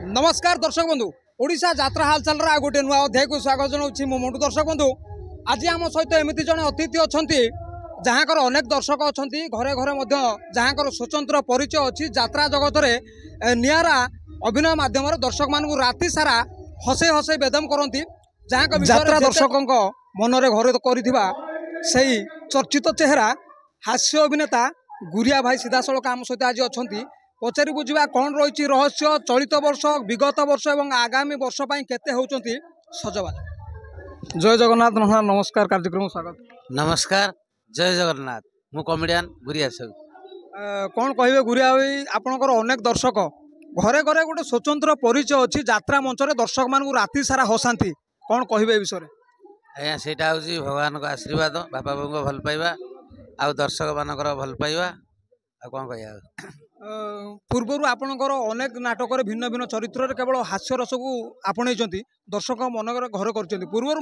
नमस्कार दर्शक बंधु ओडिशा यात्रा हालचाल गोटे नुआ अध्याय को स्वागत जनाऊँ मो मंटू दर्शक बंधु आज आम सहित एमती जड़े अतिथि अच्छा जहाँकर अनेक दर्शक अच्छा घरे घरे जहाँकर स्वतंत्र परिचय अच्छी यात्रा जगत में निरा अभिनय मध्यम दर्शक मान राति सारा हसे हसे बेदम करती जहाँ यात्रा दर्शकों मन में घर कर चर्चित चेहरा हास्य अभिनेता गुरिया भाई सीधासख आम सहित आज अच्छा पचारि बुझा कौन रही रहस्य चलित वर्ष विगत वर्ष और आगामी वर्ष केते होउचंती सजबाज। जय जगन्नाथ महाराज नमस्कार कार्यक्रम स्वागत। नमस्कार जय जगन्नाथ मु कॉमेडियन गुरिया सब कौन कहे गुरिया भाई आपणकर अनेक दर्शक घरे घरे गोटे स्वतंत्र परिचय अच्छी यात्रा मंच में दर्शक मान राति सारा हसाती कौन कहे विषय आज्ञा से भगवान का आशीर्वाद बापा बों भल पाइबा आ दर्शक मानकर भल पाइबा आ कौन कह पूर्वर आपणकर अनेक नाटक भिन्न भिन्न चरित्र केवल हास्य रस को आपणई दर्शक मन घर कर पूर्वर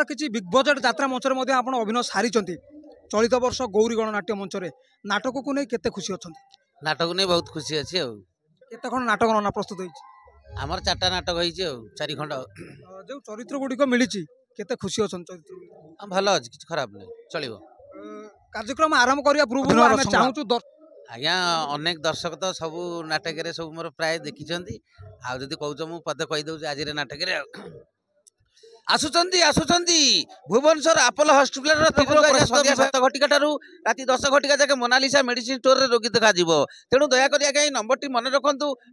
किसी बिग बजेट यात्रा मंच में आप अभिनय सारी चलित वर्ष गौरी गणनाट्य मंच में नाटक को नहीं केते खुशी अच्छा नाटक नहीं बहुत खुशी अच्छी केते खंड नाटक रना प्रस्तुत होती आमर 4टा नाटक हो 4 खंड जो चरित्र गुड़िक मिली केते खुशी अच्छा चरित्र भल अच्छी किसी खराब नहीं चलो कार्यक्रम आरंभ करने पूर्व चाहूँ आज्ञा अनेक दर्शक तो सब नाटक सब मोर प्राय देखी आदि कौच मु पद कहीदे आज नाटक आसुचंदी आसुचंदी भुवनेश्वर आपोलो हॉस्पिटल संध्या 7 घटिका राति 10 घटिका जाके मोनालिसा मेडिसिन स्टोर रे रोगी देखा तेणु दयाकोरी आज्ञा नंबर टी मन रखु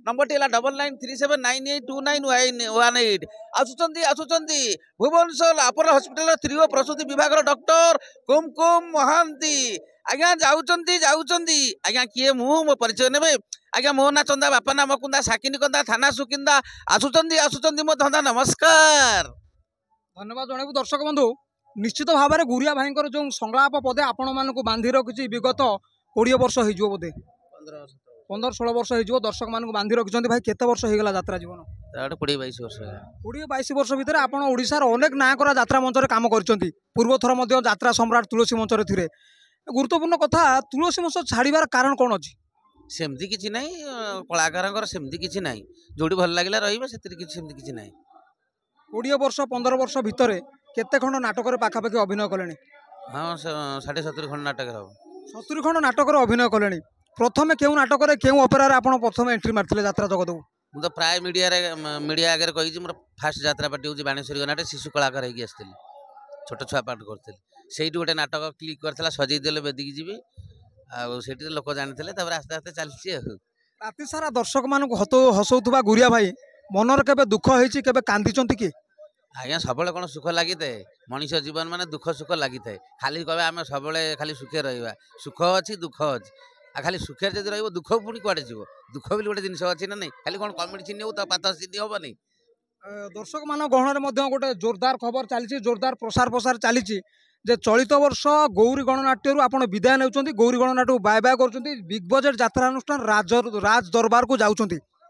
नंबर टी 9937982918 आसुचंदी आसुचंदी भुवनेश्वर आपोलो हॉस्पिटल स्त्री और प्रसूति विभाग डॉक्टर कुमकुम महांती आज्ञा जाऊचंदी जाऊचंदी आज्ञा किए मो परिचय नेबे आज्ञा मो ना चंदा बापा ना मकुंदा साकिनी कंदा थाना सुकिंदा आसुचंदी आसुचंदी मो धंदा नमस्कार धन्यवाद जनबू दर्शक बंधु निश्चित भाव में गुरिया भाई जो संलाप पदे आपण मानक बांधि रखी विगत 20 वर्ष हो बोधे 15-16 वर्ष हो दर्शक मान बांधि रखिंट भाई केते वर्ष होगा यात्रा जीवन 20-22 वर्ष 20-22 वर्ष भितर आप ओडिशार अनेक ना करा यात्रा मंच में काम कर पूर्व थर यात्रा सम्राट तुलसी मंच में थे गुरुत्वपूर्ण कथा तुलसी मंच छाड़बार कारण कौन अच्छी सेमती किसी ना कलाकार सेमती किसी ना जो भल लगे रही ना 20 वर्ष 15 वर्ष भितर केते खंड नाटक पाखापाखि अभिनय कले हाँ 60-70 खंड नाटक 70 खंड नाटक अभिनय कले प्रथम क्यों नाटक क्यों अपेरा आप प्रथम एंट्री मारते यात्रा जगत को मुझे प्राय मीडिया आगे कही मोर फास्ट यात्रा पार्टी हूँ बाणेश्वरी गनाटे शिशु कलाकार होगी आसती छोट छुआ पाठ करी से गोटे नाटक क्लिक करता सजेदेले बेदिकी जी आठ लोक जानी आस्ते आस्ते चलती राति सारा दर्शक मान हसौवा गुरिया भाई मनर केबे दुख होती केबे कांदी कि आज्ञा सब कौन सुख लगी थाए मनीष जीवन माने दुख सुख लगी थाए खाली कहे आम सब खाली सुखे रहा सुख अच्छी दुख अच्छी आ खाली सुखे जब रही दुख पुणी कड़े जीव दुख भी गोटे जिन अच्छी ना नहीं खाली कौन कमेडी चिन्ह हो तो पात चिन्ह हम नहीं दर्शक मान गहन गोटे जोरदार खबर चली जोरदार प्रसार प्रसार चली चलित वर्ष गौरी गणनाट्य आप विदाय ने गौरी गणनाट्य बाय बाय कर बिग बजेट यात्रा अनुष्ठान राज दरबार को जाऊँच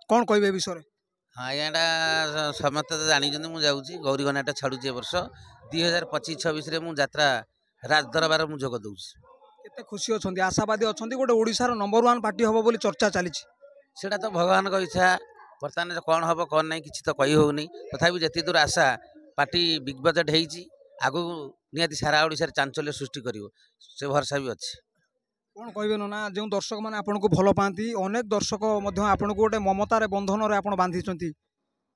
कौन कहे विषय हाँ यहाँ समस्त जानी मुझे गौरी गणनाट्य छाड़ू वर्ष 2025-26 यात्रा राज दरबार मुझे जोग दूसरी खुशी अच्छा आशावादी अच्छा गोटे ओडिशार नंबर 1 पार्टी हम बोली चर्चा चली तो भगवान का इच्छा बर्तमान कौन हम कौन ना कि तो कही होनी तथापि जिते दूर आशा पार्टी बिग बजेट आगु निहाती सारा ओडिशा चांचल्य सृष्टि कर भरसा भी अच्छी कौन कहे ना जो दर्शक मैंने आपन को भल पाती अनेक दर्शक आपन को गोटे ममतार बंधन में बांधि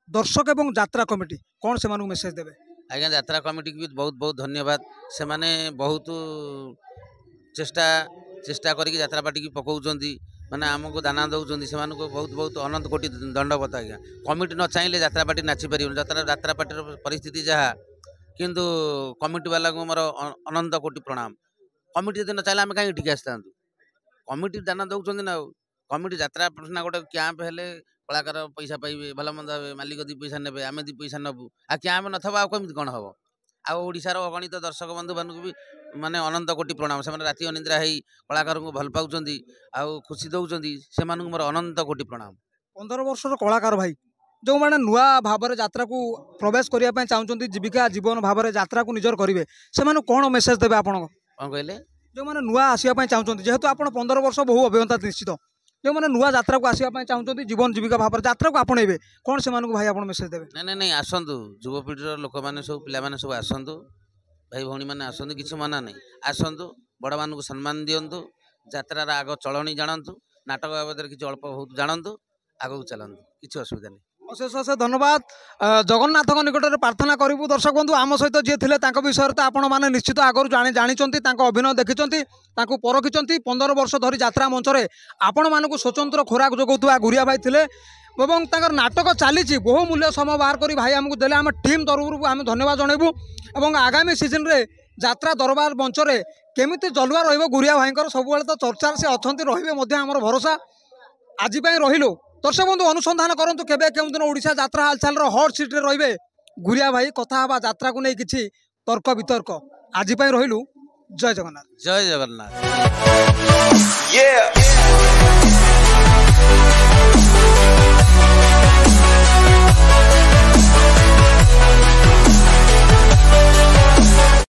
दर्शक एवं यात्रा कमिटी कौन से मेसेज देवे आज्ञा यात्रा कमिटी भी बहुत बहुत धन्यवाद से माने बहुत चेष्टा चेष्टा करके यात्रा पार्टी की पकाउछंती माने आमको दाना दौरान से बहुत बहुत अनंत कोटि दंडवत आज्ञा कमिटी न चाहिए यात्रा पार्टी नाची पार यात्रा पार्टी परिस्थिति जहाँ किंतु कमिटी वाला को मोर अनंत कोटि प्रणाम कमिटी यदि न चाहिए आम कहीं ठीक आसता कमिटी दाना दौरान ना कमिटी यात्रा प्रश्न गोटे कैंप हेले कलाकार पैसा पाइबे भल मंद हे मालिक 2 पैसा ने आम 2 पैसा नबू आ कैंप नथबा कमी कौन हम आशार अगणित दर्शक बंधु मान भी माने अनंत कोटि प्रणाम से राति अनिद्रा हो कलाकार को भल पाँच आ खुशी दौरान से मोर अनंत कोटि प्रणाम 15 वर्षर कलाकार भाई जो मैंने नुआ भाव में यात्रा को प्रवेश करने चाहते जीविका जीवन भाव में यात्रा को निजर करेंगे से कौन मेसेज देवे आप कौन कहले जो मैंने नुआ आसपा चाहते जेहेतु आप 15 वर्ष बहु अभिज्ञता निश्चित जो मैंने नुआ यात्रा को आसवाई चाहते जीवन जीविका भाव यात्रा को आपणेबे कौन से भाई आप मेसेज देवे? नहीं नहीं नहीं आसतु युवपीढ़ी लोक मैंने सब पिला सब आसतु भाई भौणी मैंने आसतु किसी मना नहीं आसतु बड़ मानक सम्मान दिंतु यात्रार आग चलनी जानतु नाटक बाबद किसी अल्प बहुत जानतु आगू चलतु किसी असुविधा नहीं। अशेष अशेष धन्यवाद जगन्नाथ निकट में प्रार्थना करूँ दर्शक बंधु आम सहित जी थे विषय तो आपण मैंने निश्चित आगुरी जानी अभिनय देखी परखी 15 वर्ष धरी यात्रा मंच में आपण मानक स्वतंत्र खोराक जोगौवा गुरिया भाई थे एवं नाटक चली बहुमूल्य समय बाहर कर भाई आमको देले आम टीम तरफ आम धन्यवाद जनइबू और आगामी सीजन रे यात्रा दरबार मंच में केमी जलुआ रुरिया भाई सब तो चर्चा से अच्छा रे आमर भरोसा आज रही दर्शक बंधु अनुसंधान करूँ केवे केउं दिन ओडिशा यात्रा हालचाल हट सीट रे रहिबे गुरिया भाई कथा हवा यात्रा को नहीं किछि तर्क वितर्क आज रहिलु जय जगन्नाथ जय जगन्नाथ।